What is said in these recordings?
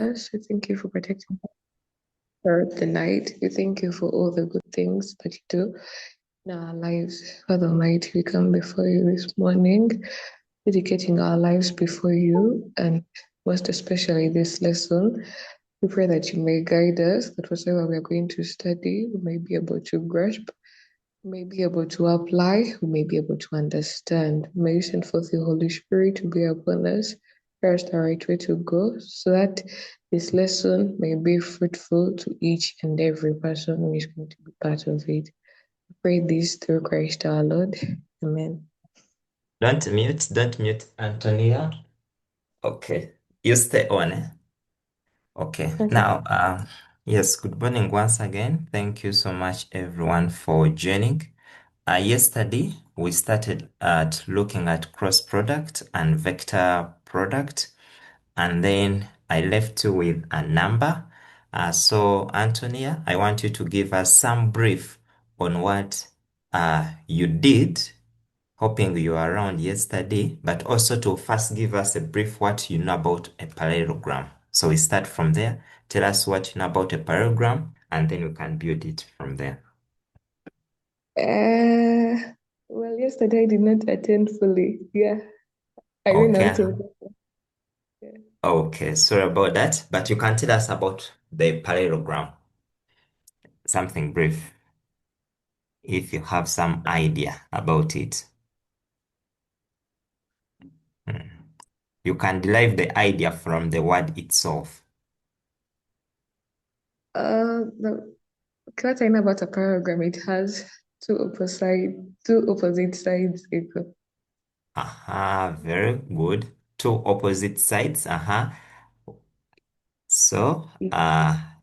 us. We thank you for protecting us throughout the night. We thank you for all the good things that you do in our lives. Father Almighty, we come before you this morning, dedicating our lives before you, and most especially this lesson. We pray that you may guide us, that whatever we are going to study, we may be able to grasp, we may be able to apply, we may be able to understand. May you send forth the Holy Spirit to be upon us, show us the right way to go, so that this lesson may be fruitful to each and every person who is going to be part of it. We pray this through Christ our Lord. Amen. Don't mute, Antonia. Okay, you stay on. Okay, Okay. now, yes, good morning once again. Thank you so much, everyone, for joining. Yesterday, we started at looking at cross product and vector product, and then I left you with a number. So, Antonia, I want you to give us some brief on what you did, hoping you were around yesterday, but also to first give us a brief what you know about a parallelogram. So we start from there. Tell us what you know about a parallelogram, and then we can build it from there. Well, yesterday I did not attend fully. Yeah, I went Okay. out of yeah. Okay, sorry about that, but you can tell us about the parallelogram, something brief, if you have some idea about it. Hmm. You can derive the idea from the word itself. The what I know about a paragram, it has two opposite sides equal. Aha, very good. Two opposite sides. Aha. So,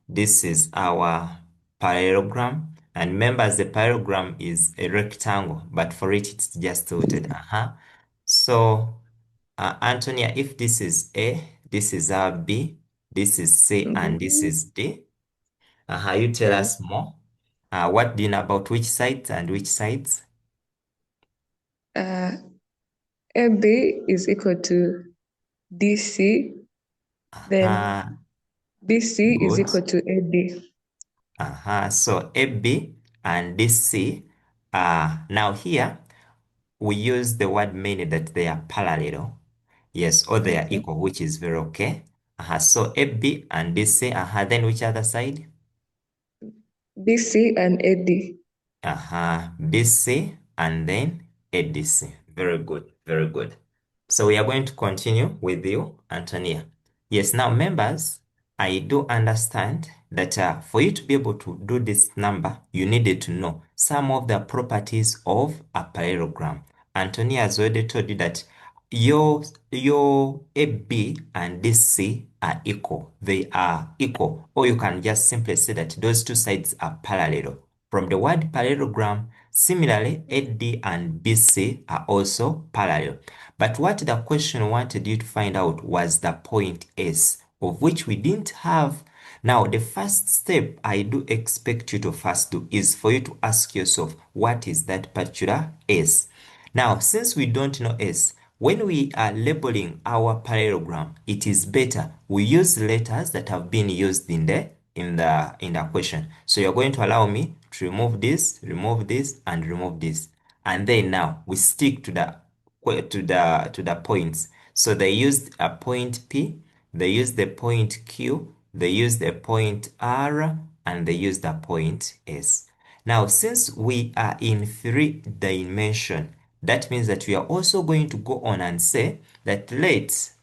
this is our parallelogram. And remember, the parallelogram is a rectangle, but for it, it's just tilted. So, Antonia, if this is A, this is our B, this is C, and this Mhm. is D. You tell Yeah. us more. What do you know about which sides and which sides? Uh, AB is equal to DC, then Uh, BC is Good. equal to AD. So AB and DC. Now here, we use the word meaning that they are parallel. Yes, or they are Okay. equal, which is very okay. So AB and DC, then which other side? BC and AD. BC and then ADC. Very good, very good. So we are going to continue with you, Antonia. Yes, now members, I do understand that for you to be able to do this number, you needed to know some of the properties of a parallelogram. Antonia has already told you that your AB and DC are equal. They are equal. Or you can just simply say that those two sides are parallel. From the word parallelogram, similarly, AD and BC are also parallel. But what the question wanted you to find out was the point S, of which we didn't have. Now, the first step I do expect you to first do is for you to ask yourself, what is that particular S? Now, since we don't know S, when we are labeling our parallelogram, it is better we use letters that have been used in the question. So you're going to allow me to remove this, and remove this. And then now we stick to the points. So they used a point P, they used the point Q, they used the point R, and they used the point S. Now, since we are in 3 dimension, that means that we are also going to go on and say that let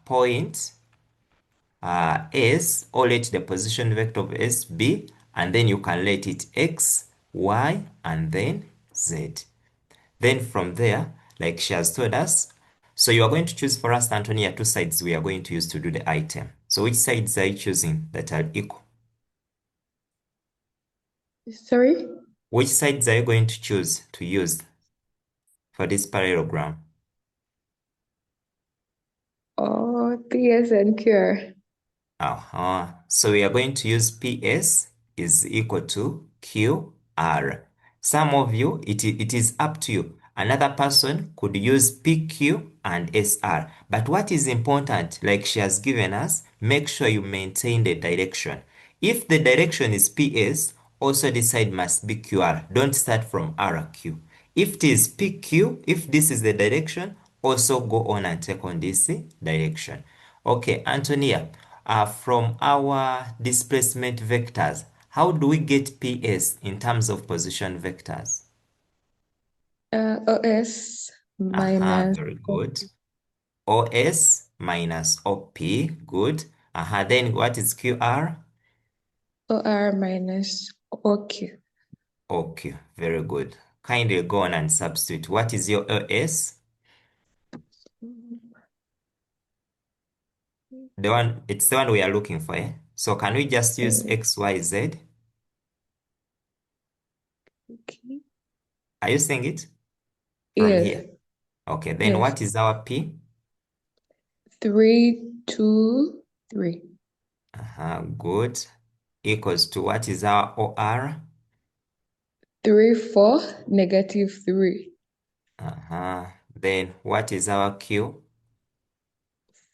point S, or let the position vector of S be, and then you can let it X, Y, and then Z. Then from there, like she has told us, so you are going to choose for us, Antonia, two sides we are going to use to do the item. So which sides are you choosing that are equal? Sorry? Which sides are you going to choose to use for this parallelogram? Oh, PS and QR. So we are going to use PS is equal to QR. Some of you, it is up to you. Another person could use PQ and SR. But what is important, like she has given us, make sure you maintain the direction. If the direction is PS, also this side must be QR. Don't start from RQ. If it is PQ, if this is the direction, also go on and take on this direction. Okay, Antonia, from our displacement vectors, how do we get PS in terms of position vectors? OS Aha, minus very good. OS minus OP, good. Aha, then what is QR? OR minus OQ. OQ, very good. Kindly go on and substitute. What is your OS? The one, it's the one we are looking for, eh? So can we just use Uh, XYZ? okay. Are you seeing it from Yes, here? Okay, then yes. what is our P? 3, 2, 3. Good. Equals to what is our OR? 3, 4, negative 3. Then what is our Q?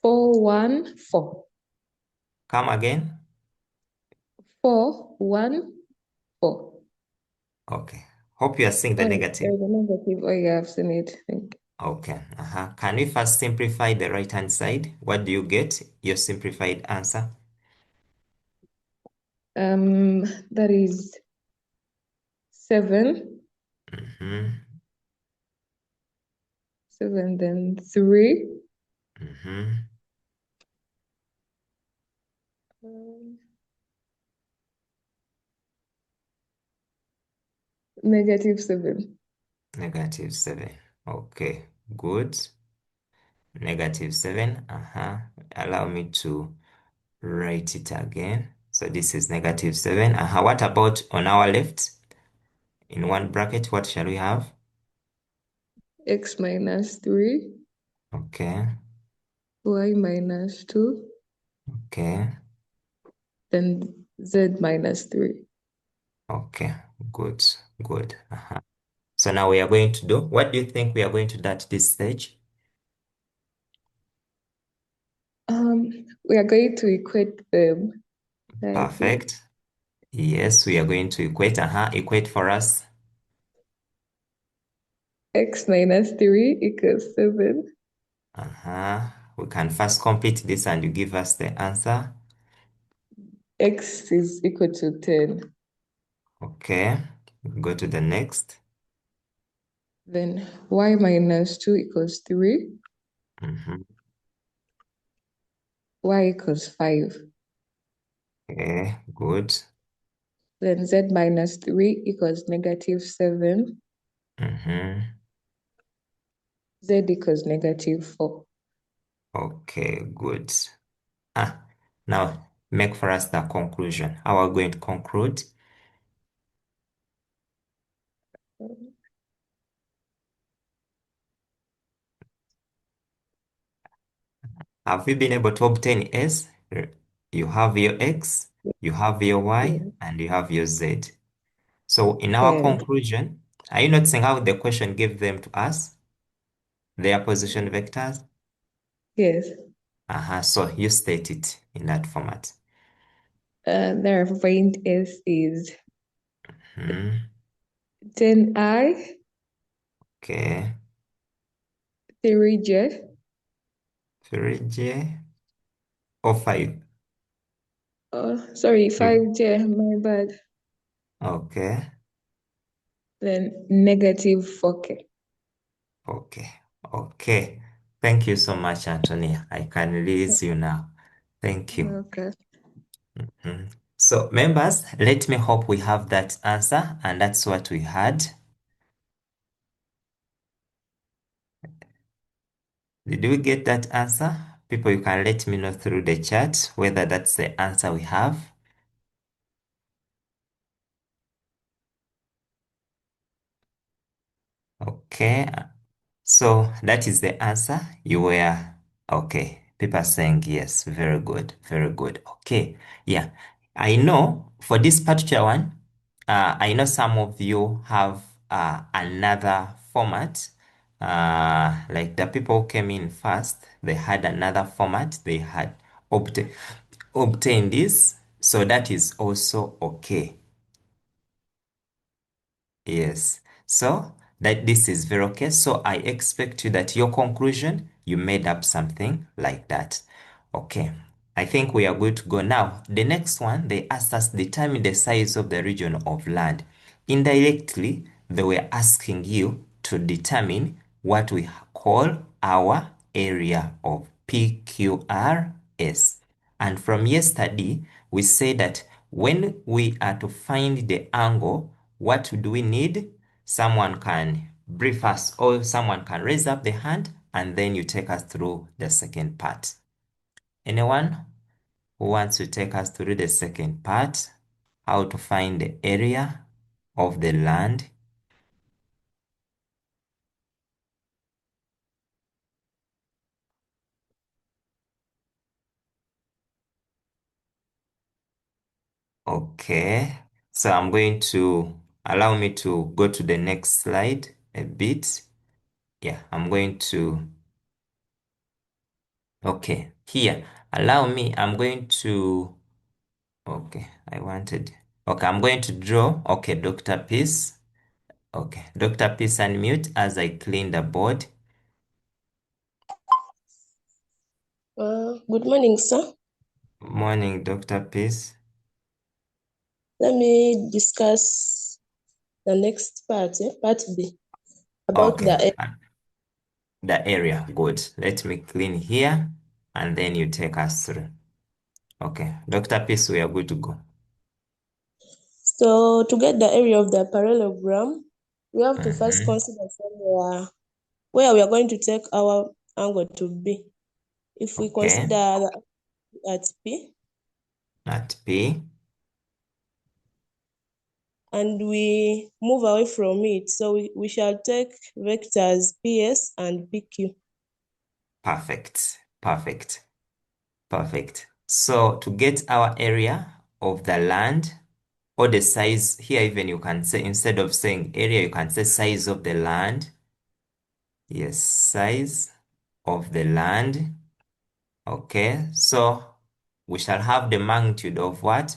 4, 1, 4. Come again? 4, 1, 4. Okay. Hope you are seeing the Oh, negative. there's a negative. Oh, yeah, I've seen it. Thank Okay. Can we first simplify the right-hand side? What do you get? Your simplified answer. you. That is 7, Mm-hmm. 7, then 3, Mm-hmm. um, negative 7. -7. Okay. Good. -7. Allow me to write it again. So this is -7. What about on our left? In one bracket, what shall we have? X minus 3, Okay. Y minus 2, Okay. then Z minus 3. Okay. Good. Good. So now we are going to do, what do you think we are going to do at this stage? We are going to equate them, I think. Perfect. Yes, we are going to equate. Equate for us. X minus 3 equals 7. We can first complete this and you give us the answer. X is equal to 10. Okay. Go to the next. Then Y minus 2 equals 3. Mhm. Y equals 5. Okay, good. Then Z minus 3 equals negative 7. Mhm. Z equals negative 4. Okay, good. Ah, now make for us the conclusion. How are we going to conclude? Have you been able to obtain S? You have your X, you have your Y, Yeah. and you have your Z. So in our Yes. conclusion, are you noticing how the question gave them to us? Their position vectors? Yes. So you state it in that format. Their point is Hmm. 10I, Okay. 3J, 3J or 5? sorry, You. 5J, my bad. Okay. Then negative 4K. Okay. Okay. Thank you so much, Antonia. I can release you now. Thank you. Okay. Mhm. So, members, let me hope we have that answer, and that's what we had. Did we get that answer? People, you can let me know through the chat whether that's the answer we have. Okay, so that is the answer. You were okay. People are saying yes. Very good. Very good. Okay. Yeah. I know for this particular one, I know some of you have another format. like the people who came in first, they had another format. They had obta obtained this, so that is also okay. Yes. So that this is very okay. So I expect you that your conclusion, you made up something like that. Okay. I think we are good to go now. The next one, they asked us determine the size of the region of land. Indirectly, they were asking you to determine what we call our area of PQRS. And from yesterday, we say that when we are to find the angle, what do we need? Someone can brief us or someone can raise up the hand and then you take us through the second part. Anyone who wants to take us through the second part? How to find the area of the land? Okay. So I'm going to allow me to go to the next slide a bit. Yeah, I'm going to. Okay, here, allow me, I'm going to, okay, okay, I'm going to draw, okay, Dr. Peace. Okay, Dr. Peace, unmute as I clean the board. Good morning, sir. Morning, Dr. Peace. Let me discuss the next part, part B, about Okay, the the area, good. Let me clean here and then you take us through. Okay, Dr. Peace, we are good to go. So to get the area of the parallelogram, we have to first Mm-hmm. consider somewhere where we are going to take our angle to be. If we Okay, consider at P at P. and we move away from it, so we shall take vectors PS and PQ. Perfect, perfect, perfect. So to get our area of the land, or the size, here even you can say, instead of saying area, you can say size of the land. Yes, size of the land. Okay, so we shall have the magnitude of what,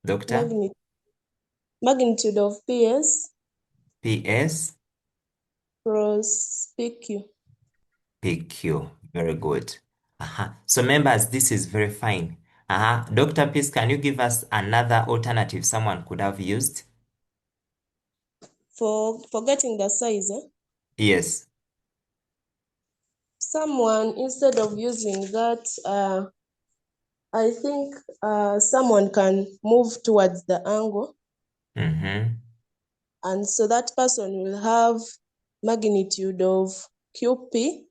Doctor? Magnitude of PS PS, cross PQ. PQ. Very good. So members, this is very fine. Dr. Peace, can you give us another alternative someone could have used? For getting the size, Yes. someone, instead of using that, I think someone can move towards the angle, Mm-hmm. and so that person will have magnitude of QP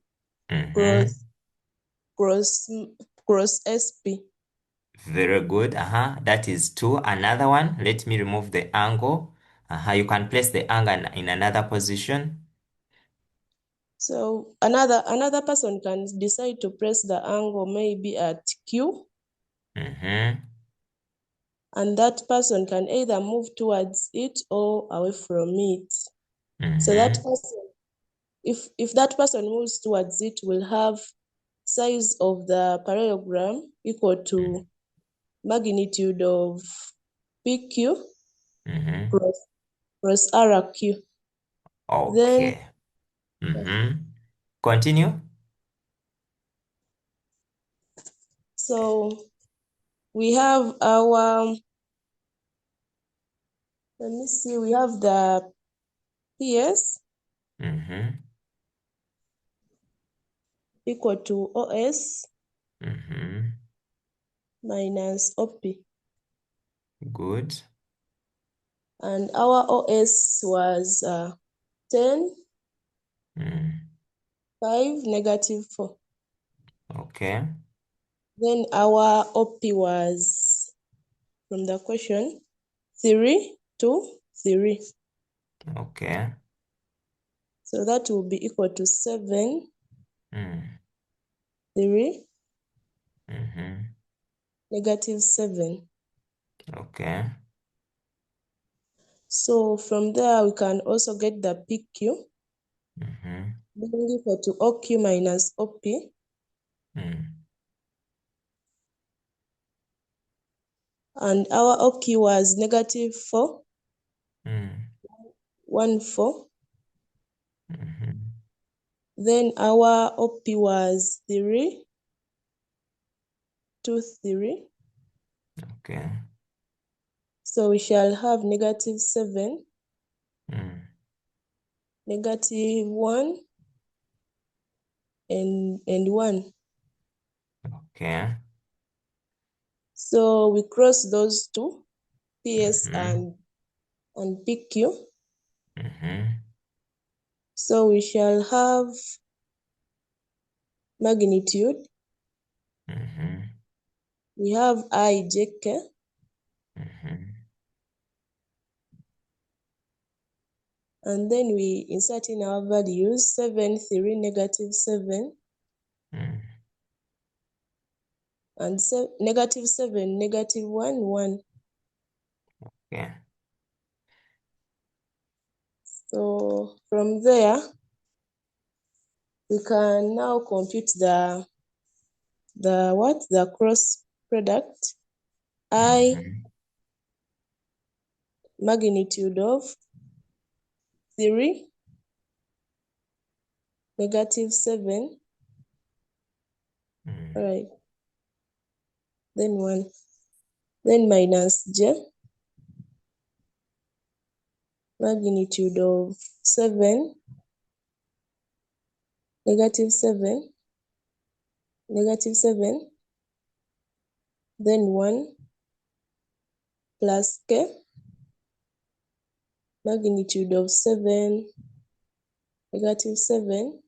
Mm-hmm. cross cross cross SP. Very good. That is two. Another one, let me remove the angle. You can place the angle in another position. So another person can decide to press the angle maybe at Q, Mm-hmm. and that person can either move towards it or away from it. So that Mm-hmm. person, if that person moves towards it, will have size of the parallelogram equal to magnitude of PQ Mm-hmm. cross RQ. Then Okay. Mm-hmm. Continue. so we have our, let me see, we have the PS Mm-hmm. equal to OS Mm-hmm. minus OP. Good. And our OS was 10, Mm. 5, -4. Okay. Then our OP was, from the question, 3, 2, 3. Okay. So that will be equal to 7, Mm. 3, Mm-hmm. -7. Okay. So from there, we can also get the PQ. being equal to OQ minus OP. And our OQ was negative 4, 1, 4. Then our OP was 3, 2, 3. Okay. So we shall have negative 7, negative 1, and 1. Okay. So we cross those two, PS and PQ. So we shall have magnitude. We have IJK. And then we insert in our values 7, 3, negative 7, and negative 7, negative 1, 1. Yeah. So from there, we can now compute the cross product. I magnitude of 3, negative 7, all right, then 1, then minus J, magnitude of 7, negative 7, negative 7, then 1, plus K, magnitude of 7, negative 7,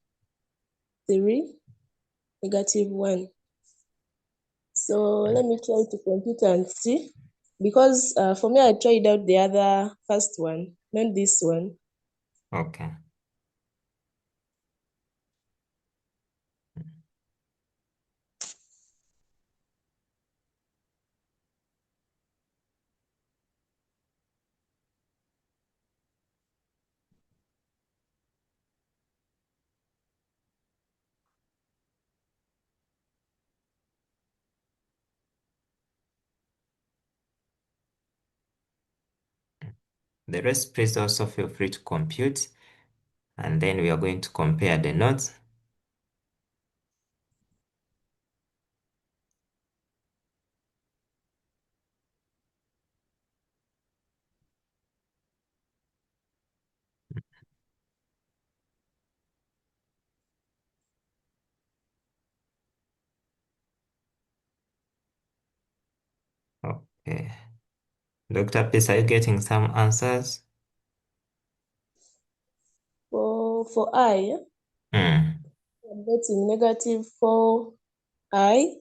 3, negative 1. So let me try to compute and see, because for me, I tried out the other first one, not this one. Okay. The rest, please also feel free to compute, and then we are going to compare the notes. Okay. Dr. Peace, are you getting some answers? For I, Hmm. I'm getting negative 4I.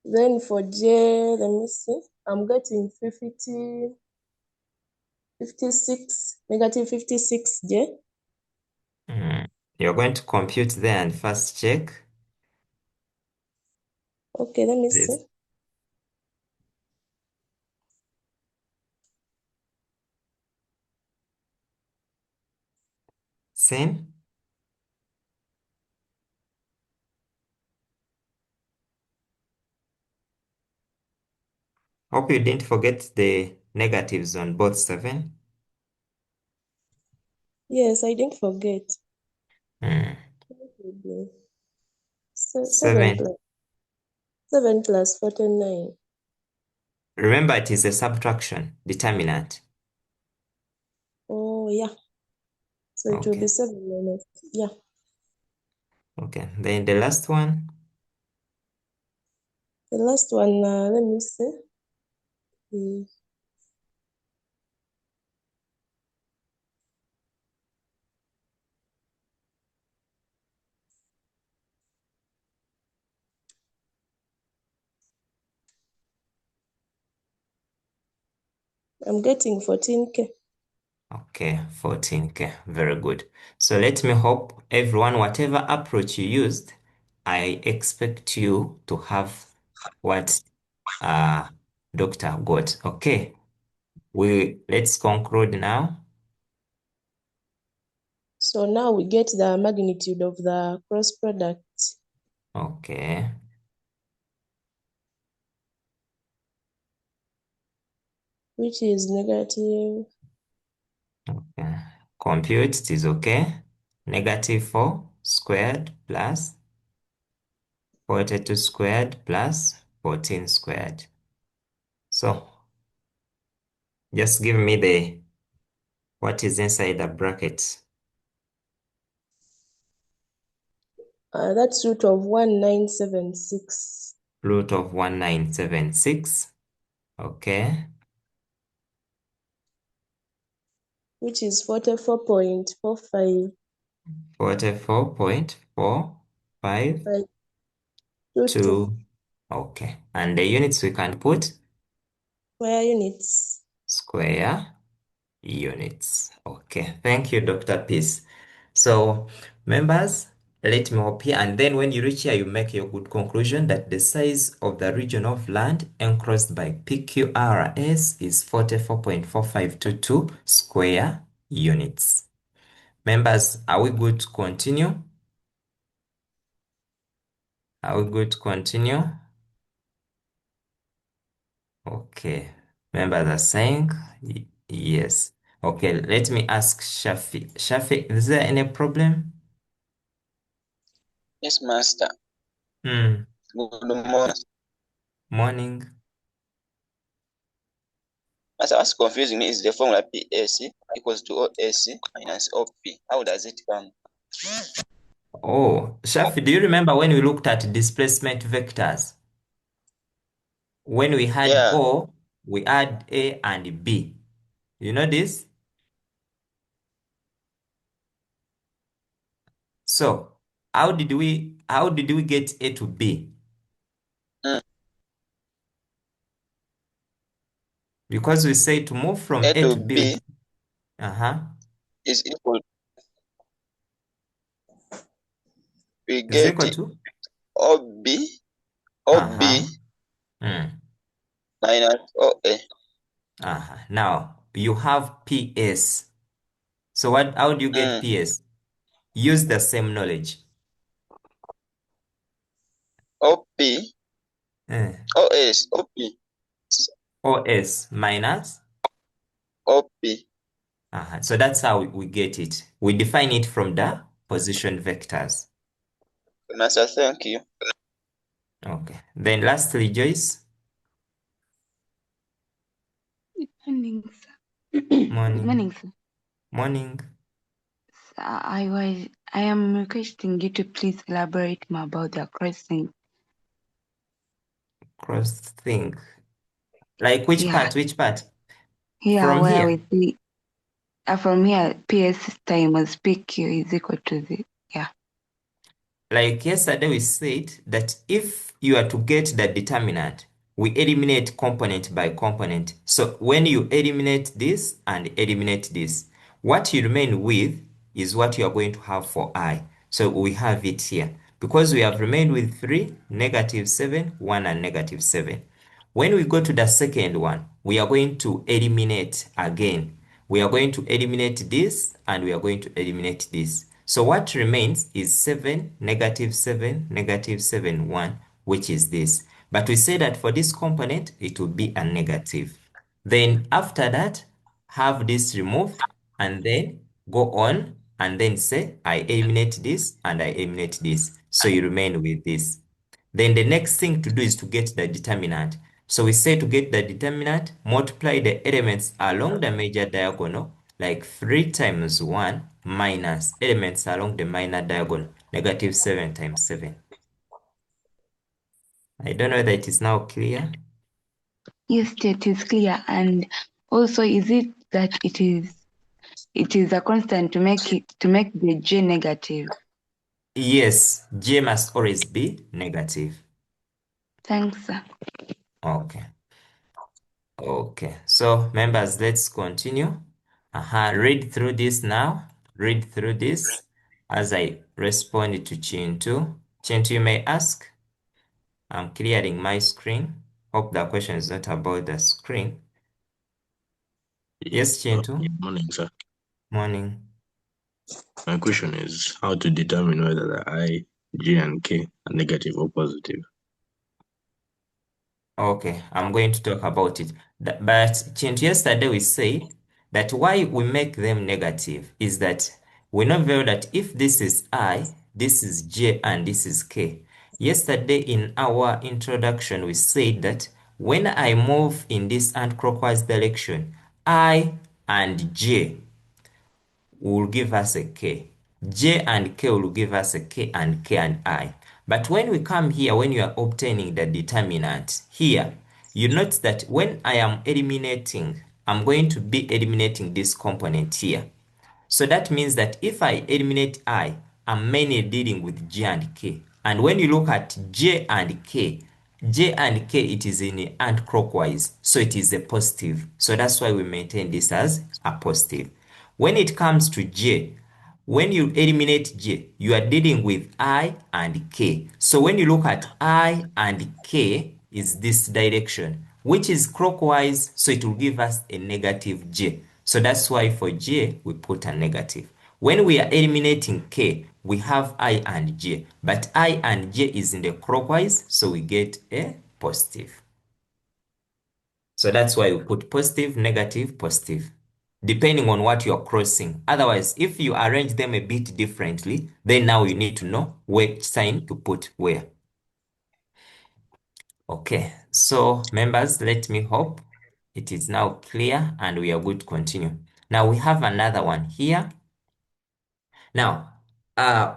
Then for J, let me see, I'm getting 56, negative 56J. You're going to compute there and first check. Okay, let me This. see. Same. Hope you didn't forget the negatives on both 7. Yes, I didn't forget. Hmm. 7 7. plus 49. Remember, it is a subtraction determinant. Oh, yeah. So it will Okay. be 7 minus, yeah. Okay. Then the last one. The last one, let me see. I'm getting 14K. Okay, 14K. Very good. So let me hope everyone, whatever approach you used, I expect you to have what uh doctor got. Okay. Let's conclude now. So now we get the magnitude of the cross product, Okay. which is negative. Okay. Compute, it is okay. Negative 4 squared plus 42 squared plus 14 squared. So just give me the what is inside the bracket. That's root of 1976. Root of 1976. Okay. Which is 44.45. 44.45 22 to, okay. And the units we can put square units. square units. Okay. Thank you, Dr. Peace. So, members, let me hope here. And then when you reach here, you make your good conclusion that the size of the region of land enclosed by PQRS is 44.4522 square units. Members, are we good to continue? Are we good to continue? Okay. Members are saying yes. Okay, let me ask Shafi. Shafi, is there any problem? Yes, master. Hmm. Good morning. Morning. Master, what's confusing me is the formula PS equals to OS minus OP. How does it come? Oh, Shafi, do you remember when we looked at displacement vectors? When we had Yeah. O, we had A and B. You know this? So, how did we get A to B? Mm. Because we say to move from A A to to B, B uh-huh, is equal. We is get equal to, OB uh-huh, OB minus OA. uh-huh. Now, you have PS. So how do you get Mm. PS? Use the same knowledge. OP Uh, OS OP OS minus, OP. so that's how we get it. We define it from the position vectors. Master, thank you. Okay. Then lastly, Joyce, Good morning, sir. Good morning, morning, sir. morning, Sir, I am requesting you to please elaborate more about the crossing. cross thing. Like which Yeah, part, which part? here From where we here. see from here PS times PQ is equal to the yeah. Like yesterday we said that if you are to get the determinant, we eliminate component by component. So when you eliminate this and eliminate this, what you remain with is what you are going to have for I. So we have it here. Because we have remained with 3, -7, 1 and -7. When we go to the second one, we are going to eliminate again. We are going to eliminate this and we are going to eliminate this. So what remains is 7, -7, -7, 1, which is this. But we say that for this component, it will be a negative. Then after that, have this removed and then go on and then say, I eliminate this and I eliminate this. So you remain with this. Then the next thing to do is to get the determinant. So we say to get the determinant, multiply the elements along the major diagonal, like 3 times 1 minus elements along the minor diagonal, -7 times 7. I don't know whether it is now clear. Yes, it is clear. And also, is it that it is a constant to make the J negative? Yes, J must always be negative. Thanks, sir. Okay. Okay. So members, let's continue. Read through this now. Read through this as I respond to Chintu. Chintu, you may ask. I'm clearing my screen. Hope the question is not about the screen. Yes, Chintu. Good morning, sir. Morning. My question is how to determine whether the I, J, and K are negative or positive. Okay, I'm going to talk about it. But Chint, yesterday we said that why we make them negative is that we know very well that if this is I, this is J, and this is K. Yesterday in our introduction, we said that when I move in this anti-clockwise direction, I and J will give us a K. J and K will give us a K and I. But when we come here, when you are obtaining the determinant here, you note that when I am eliminating, I'm going to be eliminating this component here. So that means that if I eliminate I, I'm mainly dealing with J and K. And when you look at J and K, it is in anti-clockwise, so it is a positive. So that's why we maintain this as a positive. When it comes to J, when you eliminate J, you are dealing with I and K. So when you look at I and K is this direction, which is clockwise, so it will give us a negative J. So that's why for J, we put a negative. When we are eliminating K, we have I and J, but I and J is in the clockwise, so we get a positive. So that's why we put positive, negative, positive, depending on what you're crossing. Otherwise, if you arrange them a bit differently, then now you need to know which sign to put where. Okay, so members, let me hope it is now clear and we are good to continue. Now we have another one here. Now,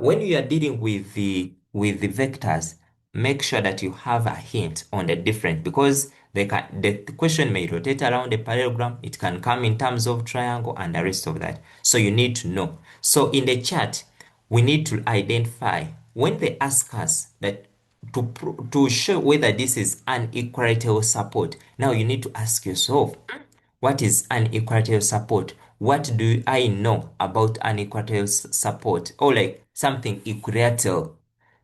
when you are dealing with the vectors, make sure that you have a hint on the difference because the question may rotate around the parallelogram. It can come in terms of triangle and the rest of that. So you need to know. So in the chart, we need to identify when they ask us that to show whether this is an equilateral support. Now you need to ask yourself, what is an equilateral support? What do I know about an equilateral support? Or like something equilateral.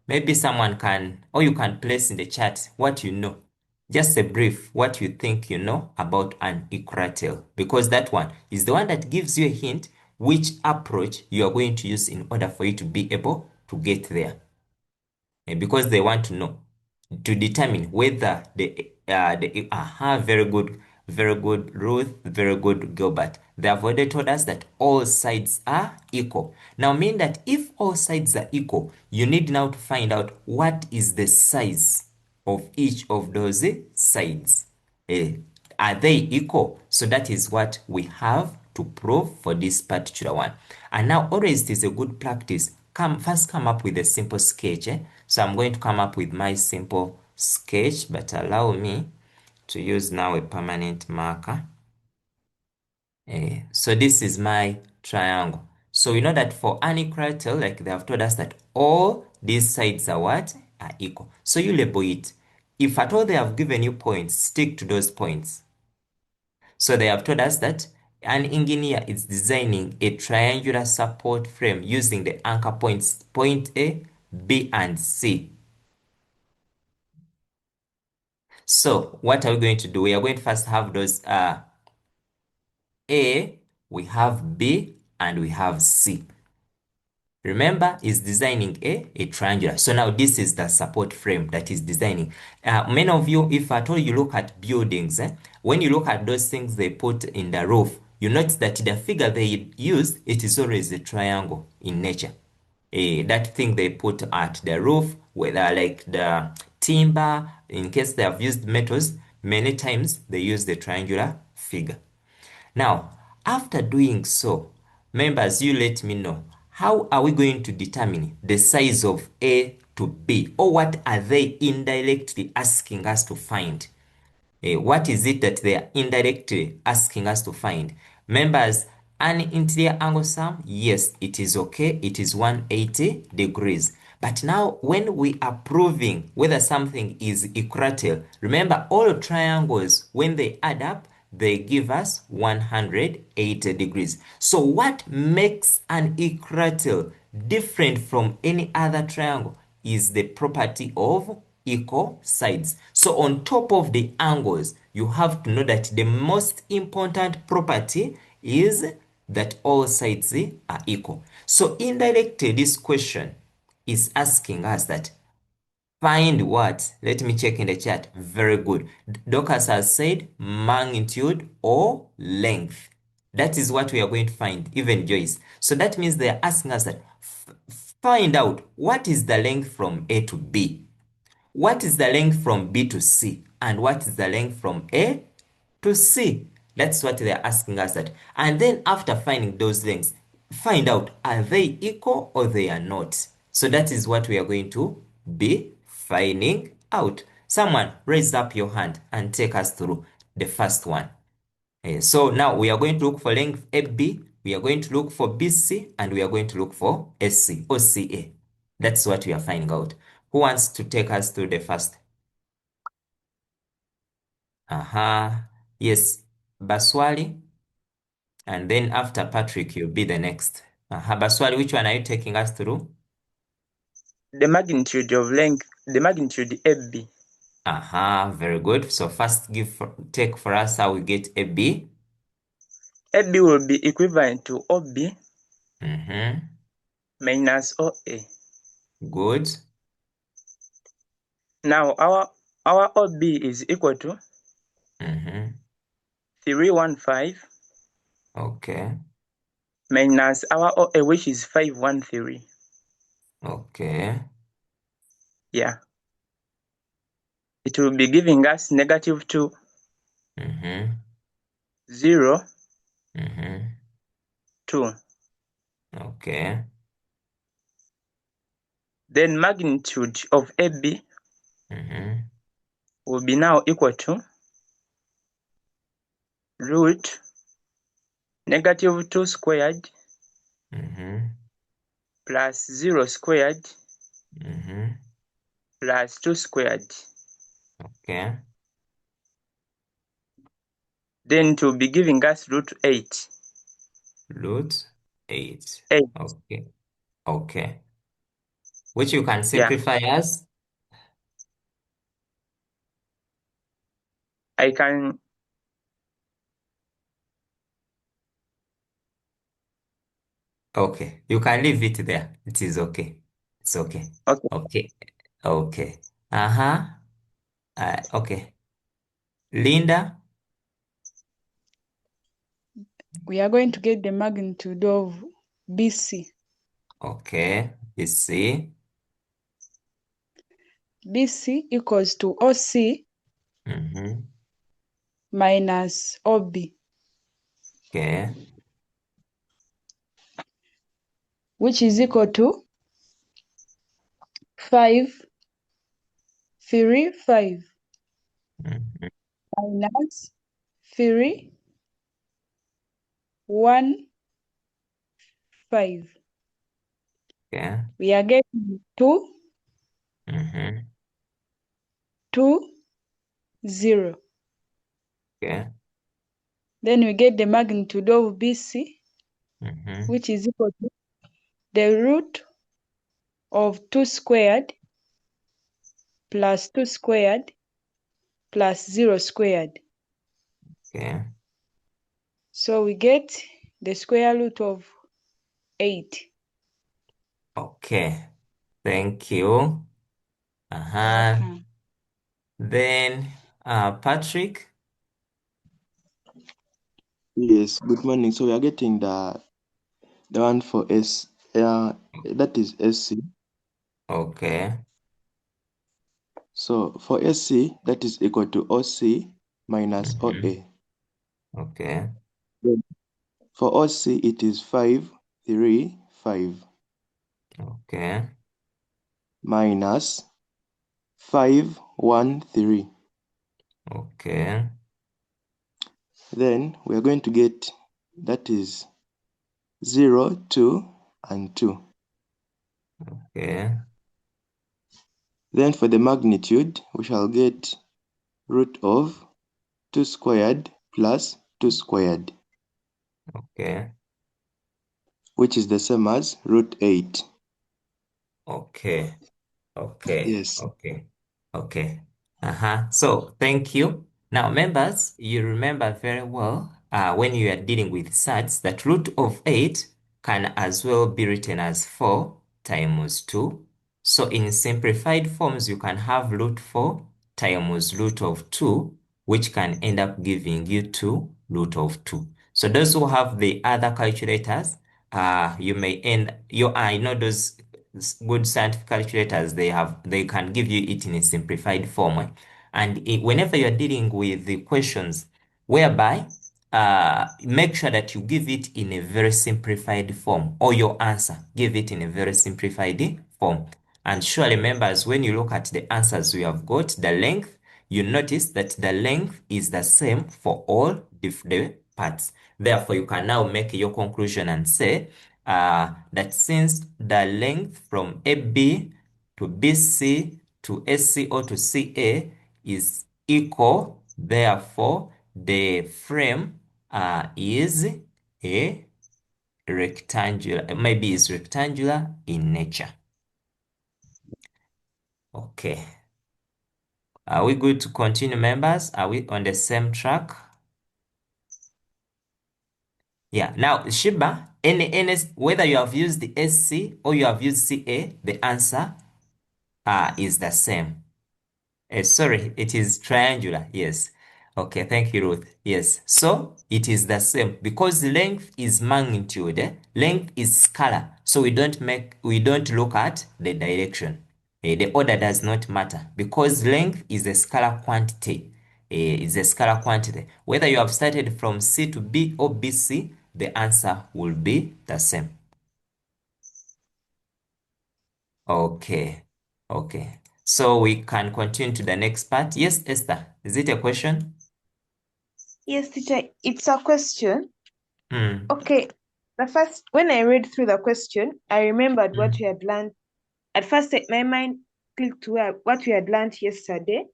Maybe someone can, or you can place in the chat what you know. Just a brief, what you think you know about an equilateral. Because that one is the one that gives you a hint which approach you are going to use in order for you to be able to get there. And because they want to know, to determine whether very good Ruth, very good Gilbert. They have already told us that all sides are equal. Now mean that if all sides are equal, you need now to find out what is the size of each of those sides. Are they equal? So that is what we have to prove for this particular one. And now always it is a good practice. First come up with a simple sketch. So I'm going to come up with my simple sketch, but allow me to use now a permanent marker. So this is my triangle. So we know that for an equilateral, like they have told us that all these sides are what? Are equal. So you label it. If at all they have given you points, stick to those points. So they have told us that an engineer is designing a triangular support frame using the anchor points, point A, B, and C. So what are we going to do? We are going to first have those A, we have B, and we have C. Remember, is designing a triangular. So now this is the support frame that is designing. Many of you, if at all you look at buildings, when you look at those things they put in the roof, you notice that the figure they use, it is always a triangle in nature. That thing they put at the roof, whether like the timber, in case they have used metals, many times they use the triangular figure. Now, after doing so, members, you let me know, how are we going to determine the size of A to B? Or what are they indirectly asking us to find? What is it that they are indirectly asking us to find? Members, an interior angle sum, yes, it is okay. It is 180 degrees. But now when we are proving whether something is equilateral, remember all triangles, when they add up, they give us 180 degrees. So what makes an equilateral different from any other triangle is the property of equal sides. So on top of the angles, you have to know that the most important property is that all sides are equal. So indirectly, this question is asking us that find what? Let me check in the chat. Very good. Dorcas has said magnitude or length. That is what we are going to find, even Joyce. So that means they are asking us that find out what is the length from A to B. What is the length from B to C? And what is the length from A to C? That's what they're asking us that. And then after finding those lengths, find out are they equal or they are not. So that is what we are going to be finding out. Someone raise up your hand and take us through the first one. So now we are going to look for length AB, we are going to look for BC, and we are going to look for SC or CA. That's what we are finding out. Who wants to take us through the first? Yes, Baswali. And then after Patrick, you'll be the next. Baswali, which one are you taking us through? The magnitude of length, the magnitude AB. Very good. So first take for us how we get AB. AB will be equivalent to OB Mm-hmm. minus OA. Good. Now our OB is equal to 315 Okay. minus our OA, which is 513. Okay. Yeah. It will be giving us negative 2, 0, 2. Okay. Then magnitude of AB will be now equal to root negative 2 squared plus 0 squared plus 2 squared. Okay. Then it will be giving us root 8. Root 8. 8. Okay. Okay. Which you can Yeah. simplify as? I can. Okay. You can leave it there. It is okay. It's okay. Okay. Okay. Okay. Okay. Linda? We are going to get the magnitude of BC. Okay. BC. BC equals to OC minus OB, Okay. which is equal to 5, 3, 5 minus 3, 1, 5. Okay. We are getting 2, 2, 0. Okay. Then we get the magnitude of BC, which is equal to the root of 2 squared plus 2 squared plus 0 squared. Okay. So we get the square root of 8. Okay. Thank you. Okay. Then, Patrick? Yes, good morning. So we are getting the one for S, that is SC. Okay. So for SC, that is equal to OC minus OA. Okay. Then for OC, it is 5, 3, 5 Okay. minus 5, 1, 3. Okay. Then we are going to get, that is 0, 2, and 2. Okay. Then for the magnitude, we shall get root of 2 squared plus 2 squared, Okay. which is the same as root 8. Okay. Okay. Yes. Okay. Okay. So thank you. Now, members, you remember very well when you are dealing with SATs, that root of 8 can as well be written as 4 times 2. So in simplified forms, you can have root 4 times root of 2, which can end up giving you 2 root of 2. So those who have the other calculators, you may end, I know those good scientific calculators, they can give you it in a simplified form. And whenever you're dealing with the questions whereby make sure that you give it in a very simplified form, or your answer, give it in a very simplified form. And surely, members, when you look at the answers we have got, the length, you notice that the length is the same for all the parts. Therefore, you can now make your conclusion and say that since the length from AB to BC to SC or to CA is equal, therefore the frame is a rectangular, maybe is rectangular in nature. Okay. Are we good to continue, members? Are we on the same track? Yeah. Now, Shiba, whether you have used the SC or you have used CA, the answer is the same. Sorry, it is triangular. Yes. Okay, thank you, Ruth. Yes. So it is the same because length is magnitude. Length is scalar. So we don't look at the direction. The order does not matter because length is a scalar quantity. Is a scalar quantity. Whether you have started from C to B or BC, the answer will be the same. Okay. Okay. So we can continue to the next part. Yes, Esther, is it a question? Yes, teacher, it's a question. Mm. Okay, when I read through the question, I remembered what we had learned. At first, my mind clicked to what we had learned yesterday,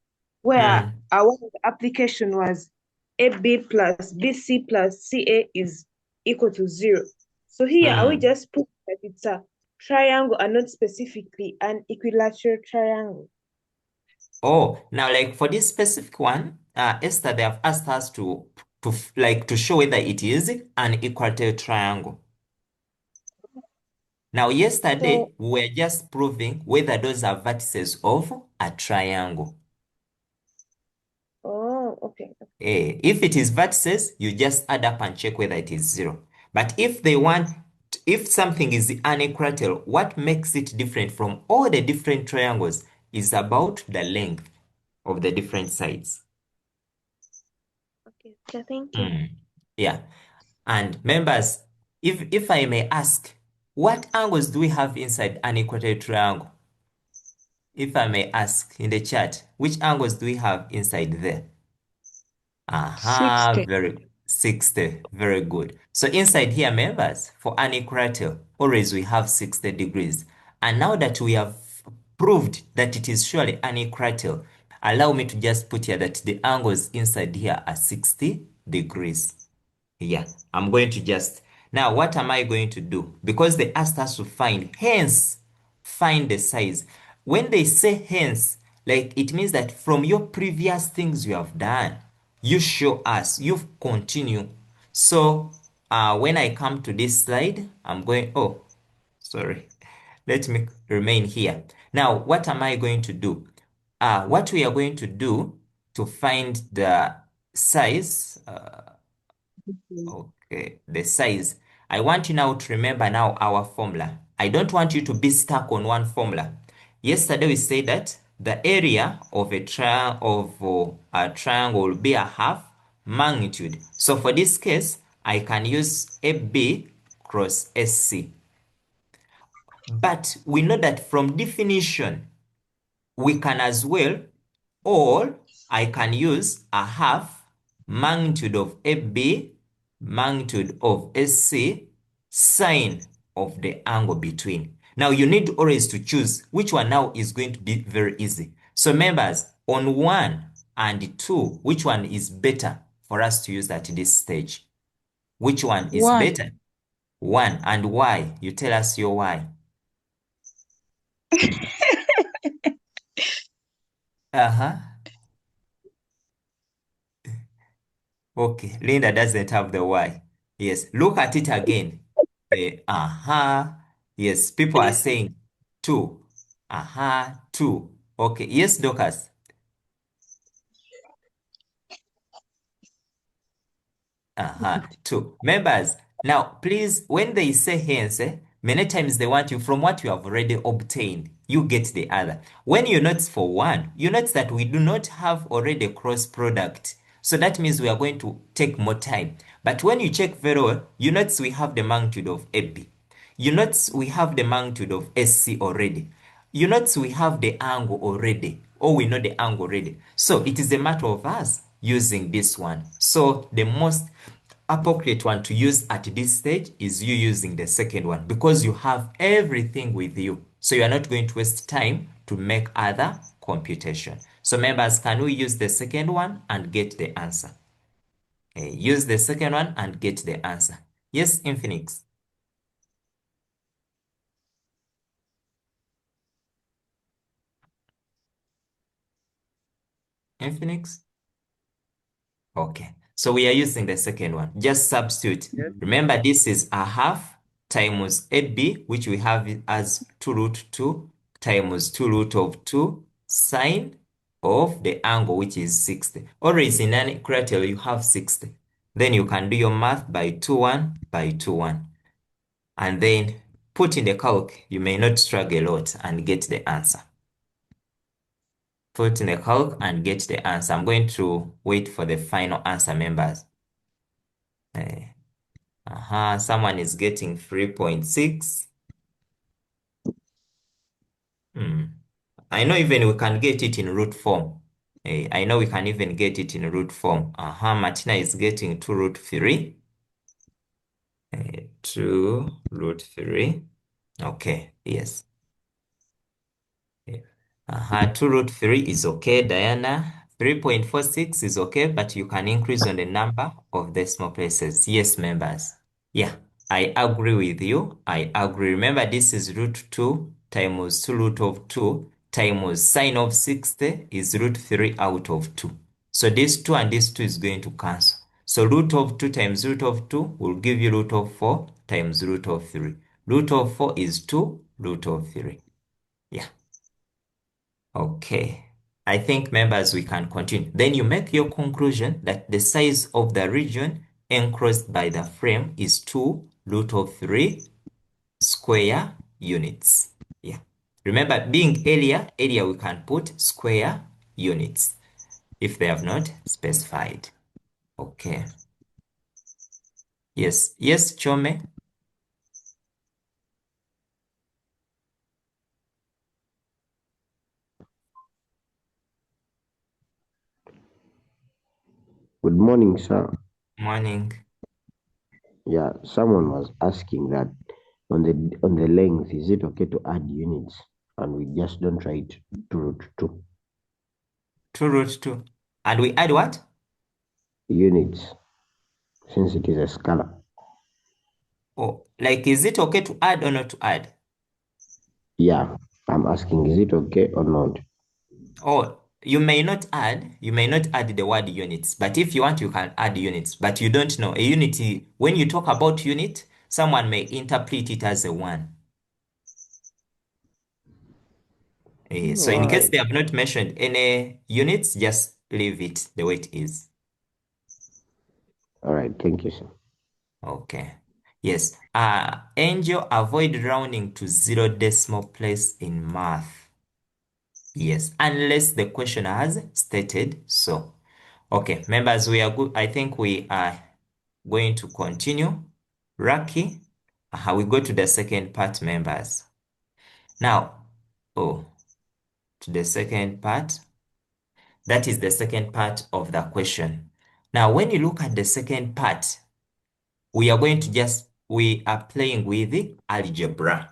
where our application was AB plus BC plus CA is equal to 0. So here, are we just put that it's a triangle and not specifically an equilateral triangle? Oh, now like for this specific one, Esther, they have asked us to show whether it is an equilateral triangle. Now, yesterday, we were just proving whether those are vertices of a triangle. Oh, okay. If it is vertices, you just add up and check whether it is 0. But if something is an equilateral, what makes it different from all the different triangles is about the length of the different sides. Okay, thank you. Yeah. And members, if I may ask, what angles do we have inside an equilateral triangle? If I may ask in the chat, which angles do we have inside there? 60. 60. Very good. So inside here, members, for an equilateral, always we have 60 degrees. And now that we have proved that it is surely an equilateral, allow me to just put here that the angles inside here are 60 degrees. Yeah, I'm going to just, now what am I going to do? Because they asked us to find the size. When they say hence, like it means that from your previous things you have done, you show us, you continue. So when I come to this slide, I'm going, oh, sorry. Let me remain here. Now, what am I going to do? What we are going to do to find the size, okay, the size. I want you now to remember now our formula. I don't want you to be stuck on one formula. Yesterday we said that the area of a triangle will be a half magnitude. So for this case, I can use AB cross SC. But we know that from definition, we can as well, or I can use a half magnitude of AB, magnitude of SC, sine of the angle between. Now you need always to choose which one now is going to be very easy. So members, on 1 and 2, which one is better for us to use at this stage? Which one is 1. better? 1, and why? You tell us your why. Uh-huh. Okay, Linda doesn't have the Y. Yes, look at it again. Yes, people are saying 2. 2. Okay, yes, Dorcas. Two. Members, now please, when they say hence, many times they want you from what you have already obtained, you get the other. When you note for one, you note that we do not have already cross product. So that means we are going to take more time. But when you check very well, you notice we have the magnitude of AB. You notice we have the magnitude of SC already. You notice we have the angle already, or we know the angle already. So it is a matter of us using this one. So the most appropriate one to use at this stage is you using the second one because you have everything with you. So you are not going to waste time to make other computation. So members, can we use the second one and get the answer? Use the second one and get the answer. Yes, Infinix. Infinix? Okay, so we are using the second one. Just substitute. Yes. Remember, this is a half times AB, which we have it as 2 root 2 times 2 root of 2 sine of the angle, which is 60. Always in an equator, you have 60. Then you can do your math by 2, 1 by 2, 1. And then put in the calc. You may not struggle a lot and get the answer. Put in the calc and get the answer. I'm going to wait for the final answer, members. Someone is getting 3.6. I know even we can get it in root form. I know we can even get it in root form. Martina is getting 2 root 3. 2 root 3. Okay, yes. 2 root 3 is okay, Diana. 3.46 is okay, but you can increase on the number of decimal places. Yes, members. Yeah, I agree with you. I agree. Remember, this is root 2 times 2 root of 2 times sine of 60 is root 3 out of 2. So this 2 and this 2 is going to cancel. So root of 2 times root of 2 will give you root of 4 times root of 3. Root of 4 is 2 root of 3. Yeah. Okay. I think, members, we can continue. Then you make your conclusion that the size of the region enclosed by the frame is 2 root of 3 square units. Yeah. Remember, being area we can put square units if they have not specified. Okay. Yes. Yes, Chome. Good morning, sir. Morning. Yeah, someone was asking that on the length, is it okay to add units? And we just don't write 2 root 2. 2 root 2. And we add what? Units, since it is a scalar. Oh, like, is it okay to add or not to add? Yeah, I'm asking, is it okay or not? Oh, you may not add the word units, but if you want, you can add units, but you don't know. A unity, when you talk about unit, someone may interpret it as a 1. So in case Alright. they have not mentioned any units, just leave it the way it is. Alright, thank you, sir. Okay. Yes. Angel, avoid rounding to 0 decimal place in math. Yes, unless the question has stated so. Okay, members, we are good. I think we are going to continue. Rocky, we go to the second part, members. Now, to the second part. That is the second part of the question. Now, when you look at the second part, we are playing with the algebra.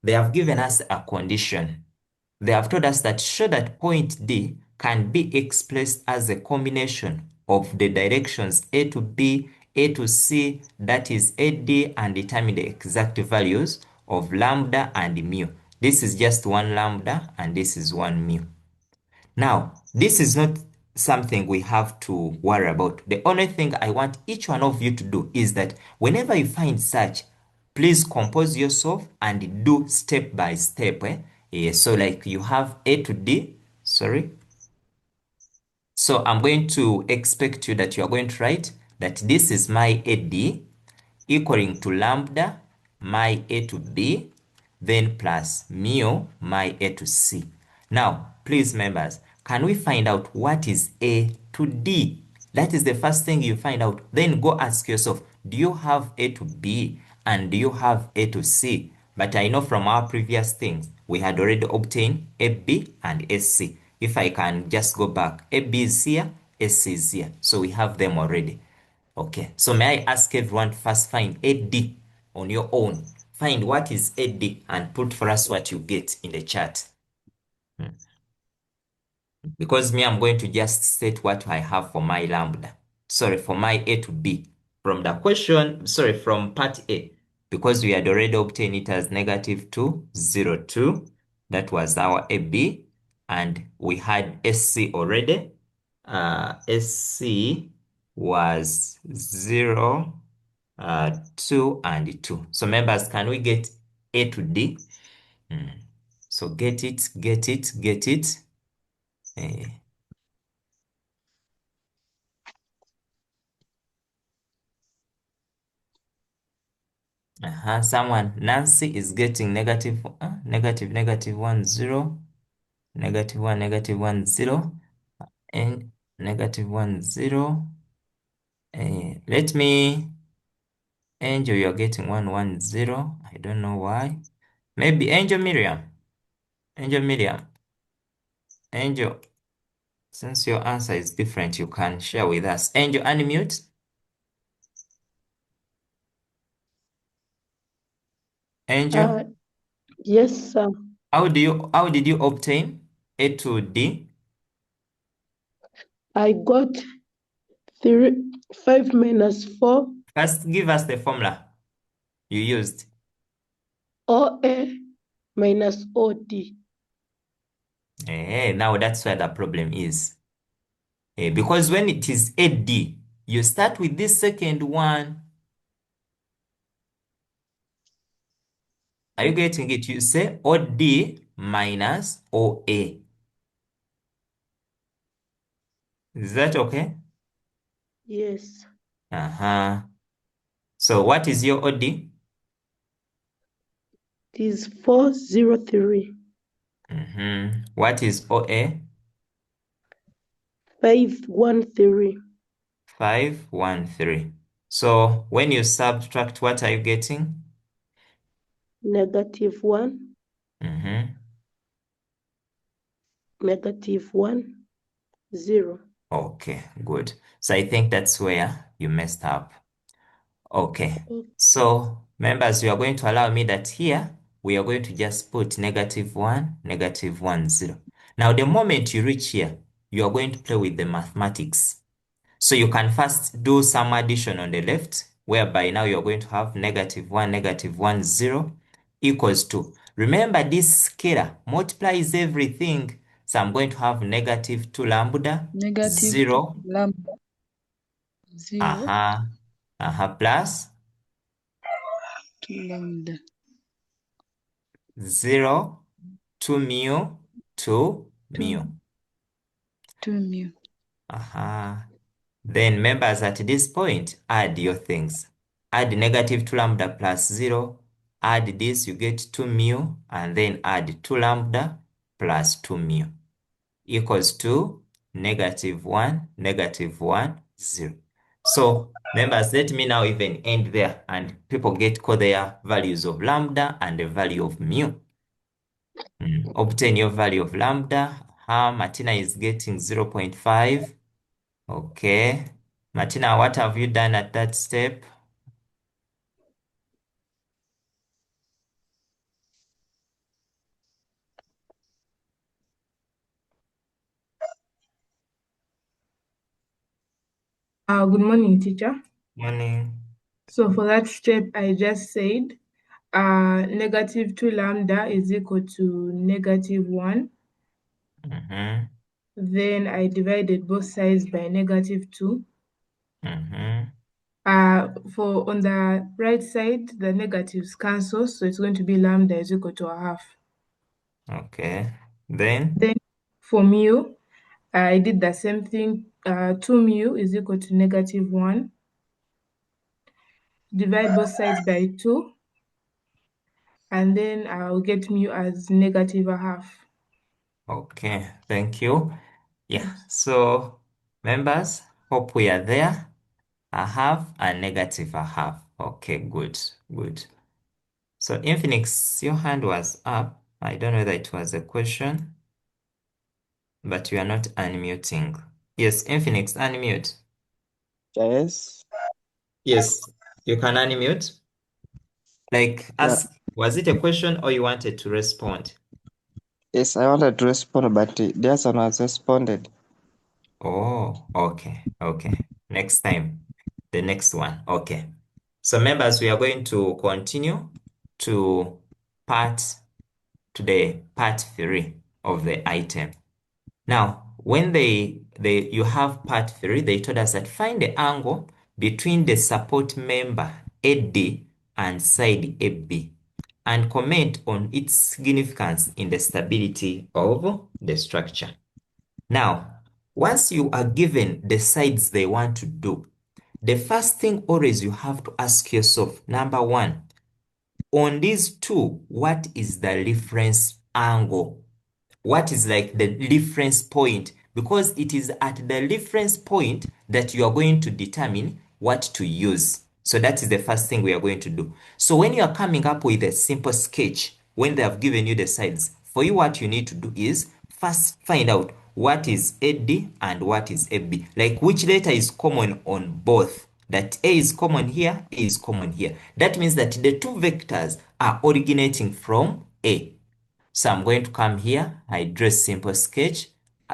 They have given us a condition. They have told us that show that point D can be expressed as a combination of the directions A to B, A to C, that is AD, and determine the exact values of lambda and mu. This is just 1 lambda and this is 1 mu. Now, this is not something we have to worry about. The only thing I want each one of you to do is that whenever you find such, please compose yourself and do step by step. So like you have A to D, sorry. So I'm going to expect you that you are going to write that this is my AD equaling to lambda my A to B, then plus mu my A to C. Now, please members, can we find out what is A to D? That is the first thing you find out. Then go ask yourself, do you have A to B and do you have A to C? But I know from our previous things, we had already obtained AB and SC. If I can just go back, AB is here, SC is here. So we have them already. Okay, so may I ask everyone to first find AD on your own. Find what is AD and put for us what you get in the chat. Because me, I'm going to just state what I have for my lambda. Sorry, for my A to B. From the question, sorry, from part A. Because we had already obtained it as -2, 0, 2. That was our AB. And we had SC already. SC was 0, 2, and 2. So members, can we get A to D? So get it, get it, get it. Someone, Nancy is getting negative, negative 1, 0, negative 1, negative 1, 0, and negative 1, 0. Let me, Angel, you're getting 1, 1, 0. I don't know why. Maybe Angel Miriam. Angel Miriam. Angel, since your answer is different, you can share with us. Angel, unmute. Angel, Yes, sir. how did you obtain A to D? I got 5 minus 4. First, give us the formula you used. OA minus OD. Now that's where the problem is. Because when it is AD, you start with this second one. Are you getting it? You say OD minus OA. Is that okay? Yes. So what is your OD? It is 403. What is OA? 513. 513. So when you subtract, what are you getting? -1. -1, 0. Okay, good. So I think that's where you messed up. Okay. So members, you are going to allow me that here we are going to just put -1, -1, 0. Now, the moment you reach here, you are going to play with the mathematics. So you can first do some addition on the left, whereby now you're going to have -1, -1, 0 equals to, remember this scalar multiplies everything. So I'm going to have -2 lambda, Negative 0, lambda 0 plus 2 lambda 0, 2 mu, 2 mu. 2 mu. Then members, at this point, add your things. Add -2 lambda plus 0. Add this, you get 2 mu, and then add 2 lambda plus 2 mu equals to -1, -1, 0. So members, let me now even end there, and people get call their values of lambda and the value of mu. Obtain your value of lambda. Martina is getting 0.5. Okay. Martina, what have you done at that step? Good morning, teacher. Morning. So for that step, I just said -2 lambda is equal to -1. Then I divided both sides by -2. For on the right side, the negatives cancel, so it's going to be lambda is equal to 1/2. Okay. Then For mu, I did the same thing. 2 mu is equal to -1. Divide both sides by 2, and then I'll get mu as -1/2. Okay, thank you. Yeah, so members, hope we are there. 1/2 and -1/2. Okay, good, good. So Infinix, your hand was up. I don't know whether it was a question, but you are not unmuting. Yes, Infinix, unmute. Yes. Yes, you can unmute. Like, ask, was it a question or you wanted to respond? Yes, I wanted to respond, but this one has responded. Oh, okay, okay. Next time, the next one. Okay. So members, we are going to continue to the part 3 of the item. Now, when you have part 3, they told us that find the angle between the support member AD and side AB and comment on its significance in the stability of the structure. Now, once you are given the sides they want to do, the first thing always you have to ask yourself, number one, on these two, what is the reference angle? What is like the reference point? Because it is at the reference point that you are going to determine what to use. So that is the first thing we are going to do. So when you are coming up with a simple sketch, when they have given you the sides, for you what you need to do is first find out what is AD and what is AB. Like which letter is common on both. That A is common here, A is common here. That means that the two vectors are originating from A. So I'm going to come here, I draw a simple sketch,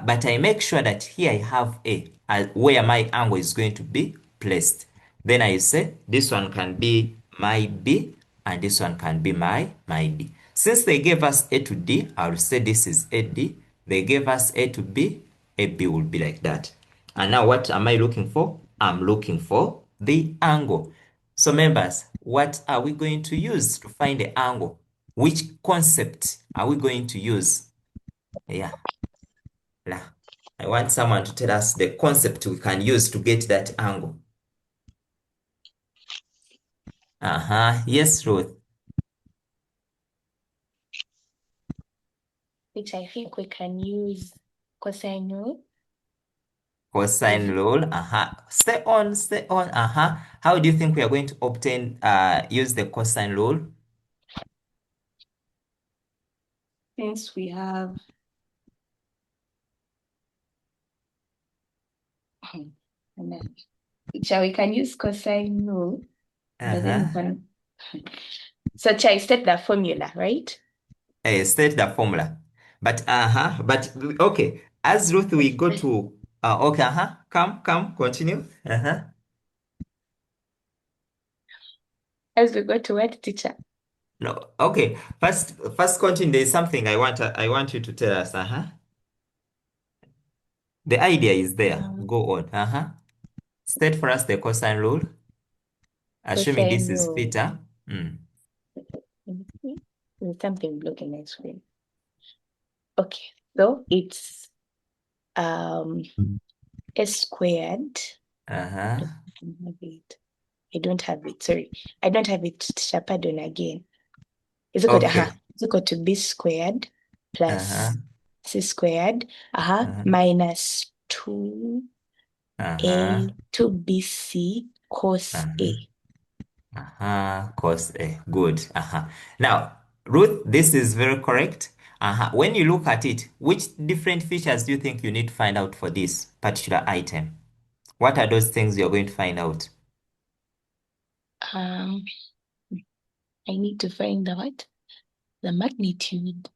but I make sure that here I have A, where my angle is going to be placed. Then I say this one can be my B and this one can be my D. Since they gave us A to D, I will say this is AD. They gave us A to B, AB will be like that. And now what am I looking for? I'm looking for the angle. So members, what are we going to use to find the angle? Which concept are we going to use? Yeah. I want someone to tell us the concept we can use to get that angle. Yes, Ruth. Which I think we can use cosine rule. Cosine rule. Stay on. How do you think we are going to use the cosine rule? Since we have we can use cosine rule, but then we can so I state the formula, right? State the formula. But okay. As Ruth, we go to okay, come, continue. As we go to what, teacher? No, okay. First continue. There is something I want you to tell us. The idea is there. Go on. State for us the cosine rule. Assuming this is theta. There's something blocking my screen. Okay, so it's S squared. I don't have it. Sorry, I don't have it. Teacher, pardon again. Is equal to it's equal to B squared plus C squared minus 2 A 2BC cos A. Cos A. Good. Now, Ruth, this is very correct. When you look at it, which different features do you think you need to find out for this particular item? What are those things you're going to find out? I need to find what? The magnitude.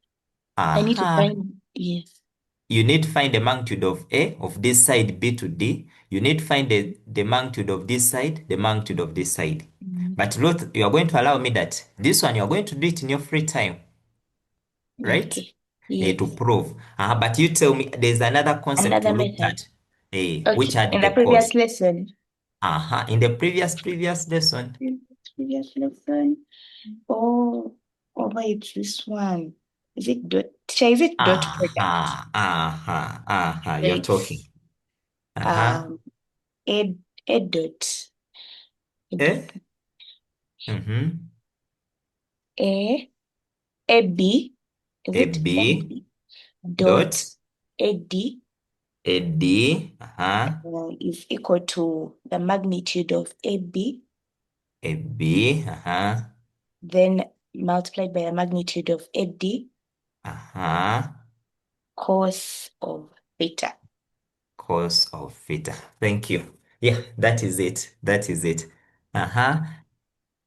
I need to find, yes. You need to find the magnitude of A, of this side B to D. You need to find the magnitude of this side, the magnitude of this side. But Ruth, you are going to allow me that this one, you're going to do it in your free time. Right? Okay. to prove. But you tell me there's another concept Another to look method. at, which Okay, had in the the previous cos. lesson. In the previous lesson. Previous lesson. Oh, wait, this one. Is it dot? Is it dot product? You're It's talking. a dot. Eh? Mm-hmm. A B. Is A it B dot dot A D A D is equal to the magnitude of AB, A B then multiplied by the magnitude of AD cos of theta. Cos of theta. Thank you. Yeah, that is it. That is it.